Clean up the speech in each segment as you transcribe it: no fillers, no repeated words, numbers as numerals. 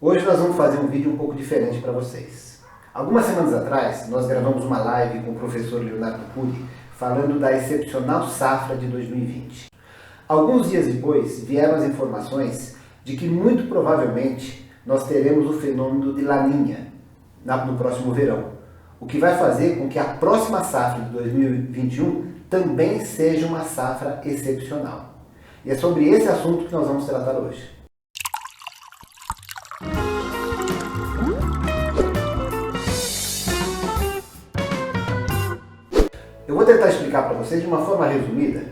Hoje nós vamos fazer um vídeo um pouco diferente para vocês. Algumas semanas atrás, nós gravamos uma live com o professor Leonardo Cury falando da excepcional safra de 2020. Alguns dias depois, vieram as informações de que muito provavelmente nós teremos o fenômeno de La Niña no próximo verão, o que vai fazer com que a próxima safra de 2021 também seja uma safra excepcional. E é sobre esse assunto que nós vamos tratar hoje. Eu vou tentar explicar para vocês de uma forma resumida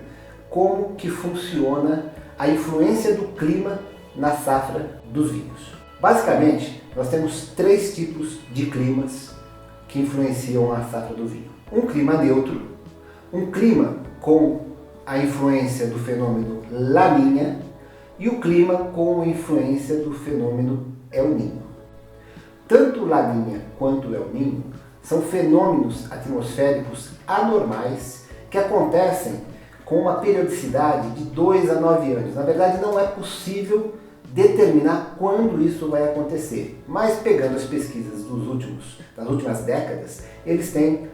como que funciona a influência do clima na safra dos vinhos. Basicamente, nós temos três tipos de climas que influenciam a safra do vinho. Um clima neutro, um clima com a influência do fenômeno La Niña e o clima com a influência do fenômeno El Niño. Tanto La Niña quanto El Niño são fenômenos atmosféricos anormais que acontecem com uma periodicidade de 2 a 9 anos. Na verdade, não é possível determinar quando isso vai acontecer, mas pegando as pesquisas das últimas décadas, eles têm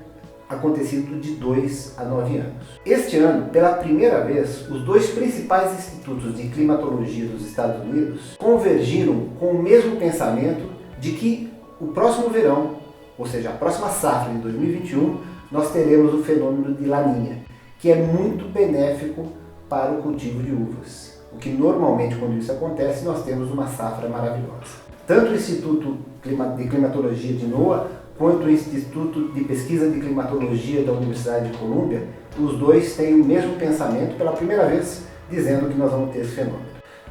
acontecido de 2 a 9 anos. Este ano, pela primeira vez, os dois principais institutos de climatologia dos Estados Unidos convergiram com o mesmo pensamento de que o próximo verão, ou seja, a próxima safra de 2021, nós teremos o fenômeno de La Niña, que é muito benéfico para o cultivo de uvas. O que normalmente, quando isso acontece, nós temos uma safra maravilhosa. Tanto o Instituto de Climatologia de NOAA, quanto o Instituto de Pesquisa de Climatologia da Universidade de Colômbia, os dois têm o mesmo pensamento pela primeira vez, dizendo que nós vamos ter esse fenômeno.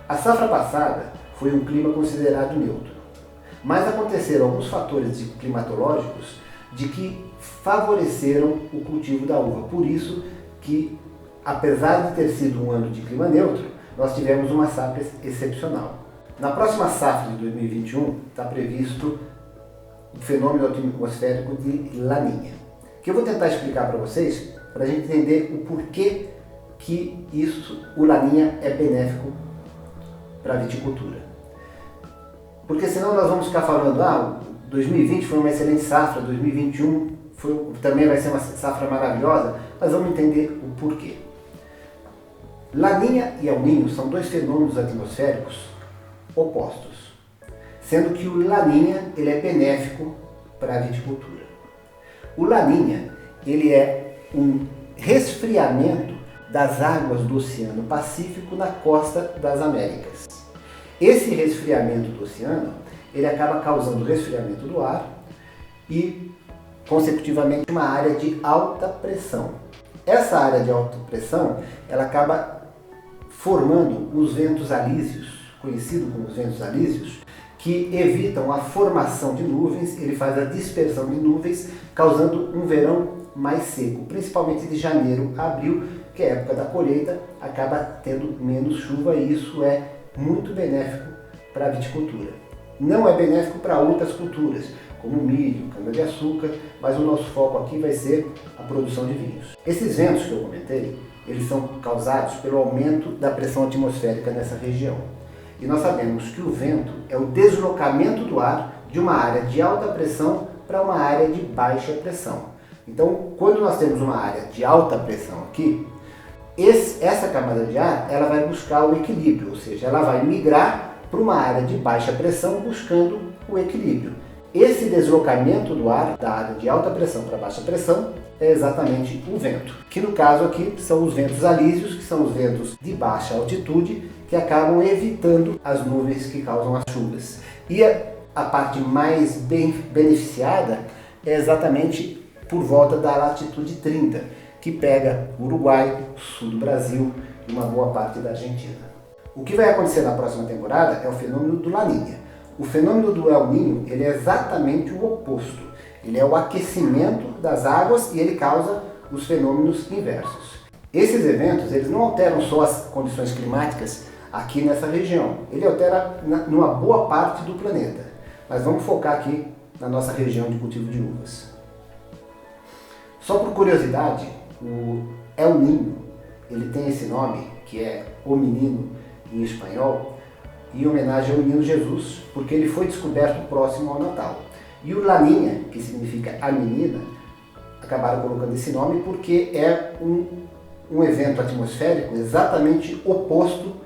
A safra passada foi um clima considerado neutro, mas aconteceram alguns fatores climatológicos de que favoreceram o cultivo da uva. Por isso que, apesar de ter sido um ano de clima neutro, nós tivemos uma safra excepcional. Na próxima safra de 2021 está previsto o fenômeno atmosférico de La Niña, que eu vou tentar explicar para vocês, para a gente entender o porquê que o La Niña é benéfico para a viticultura. Porque senão nós vamos ficar falando, 2020 foi uma excelente safra, 2021 também vai ser uma safra maravilhosa, mas vamos entender o porquê. La Niña e El Niño são dois fenômenos atmosféricos opostos, sendo que o La Niña ele é benéfico para a viticultura. O La Niña ele é um resfriamento das águas do Oceano Pacífico na costa das Américas. Esse resfriamento do oceano ele acaba causando resfriamento do ar e, consecutivamente, uma área de alta pressão. Essa área de alta pressão ela acaba formando os ventos alísios, conhecido como os ventos alísios, que evitam a formação de nuvens, ele faz a dispersão de nuvens, causando um verão mais seco, principalmente de janeiro a abril, que é a época da colheita, acaba tendo menos chuva e isso é muito benéfico para a viticultura. Não é benéfico para outras culturas, como milho, cana-de-açúcar, mas o nosso foco aqui vai ser a produção de vinhos. Esses ventos que eu comentei, eles são causados pelo aumento da pressão atmosférica nessa região. E nós sabemos que o vento é o deslocamento do ar de uma área de alta pressão para uma área de baixa pressão. Então, quando nós temos uma área de alta pressão aqui, essa camada de ar ela vai buscar o equilíbrio, ou seja, ela vai migrar para uma área de baixa pressão buscando o equilíbrio. Esse deslocamento do ar da área de alta pressão para baixa pressão é exatamente o vento, que no caso aqui são os ventos alísios, que são os ventos de baixa altitude, que acabam evitando as nuvens que causam as chuvas. E a parte mais beneficiada é exatamente por volta da latitude 30, que pega o Uruguai, o sul do Brasil e uma boa parte da Argentina. O que vai acontecer na próxima temporada é o fenômeno do La Niña. O fenômeno do El Niño ele é exatamente o oposto. Ele é o aquecimento das águas e ele causa os fenômenos inversos. Esses eventos eles não alteram só as condições climáticas aqui nessa região, ele altera numa boa parte do planeta. Mas vamos focar aqui na nossa região de cultivo de uvas. Só por curiosidade, o El Niño ele tem esse nome, que é o menino em espanhol, em homenagem ao menino Jesus, porque ele foi descoberto próximo ao Natal. E o Laninha, que significa a menina, acabaram colocando esse nome porque é um evento atmosférico exatamente oposto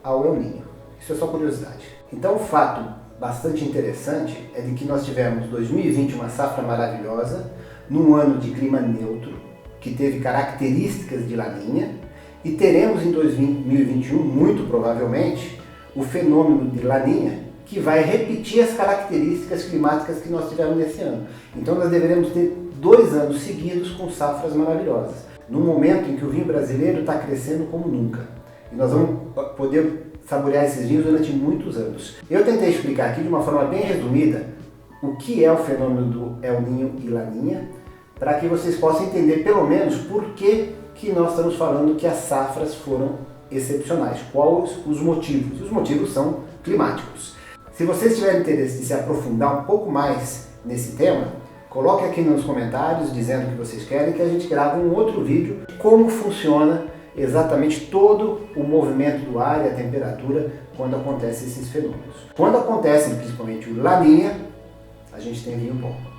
ao El Niño. Isso é só curiosidade. Então, o fato bastante interessante é de que nós tivemos 2020 uma safra maravilhosa, num ano de clima neutro, que teve características de Laninha, e teremos em 2021, muito provavelmente, o fenômeno de Laninha, que vai repetir as características climáticas que nós tivemos nesse ano. Então nós deveremos ter 2 anos seguidos com safras maravilhosas, num momento em que o vinho brasileiro está crescendo como nunca. E nós vamos poder saborear esses vinhos durante muitos anos. Eu tentei explicar aqui de uma forma bem resumida o que é o fenômeno do El Niño e Laninha, para que vocês possam entender pelo menos por que nós estamos falando que as safras foram excepcionais, quais os motivos. Os motivos são climáticos. Se vocês tiverem interesse de se aprofundar um pouco mais nesse tema, coloque aqui nos comentários dizendo o que vocês querem, que a gente grava um outro vídeo de como funciona exatamente todo o movimento do ar e a temperatura quando acontecem esses fenômenos. Quando acontecem principalmente o Laninha, a gente tem vinho bom.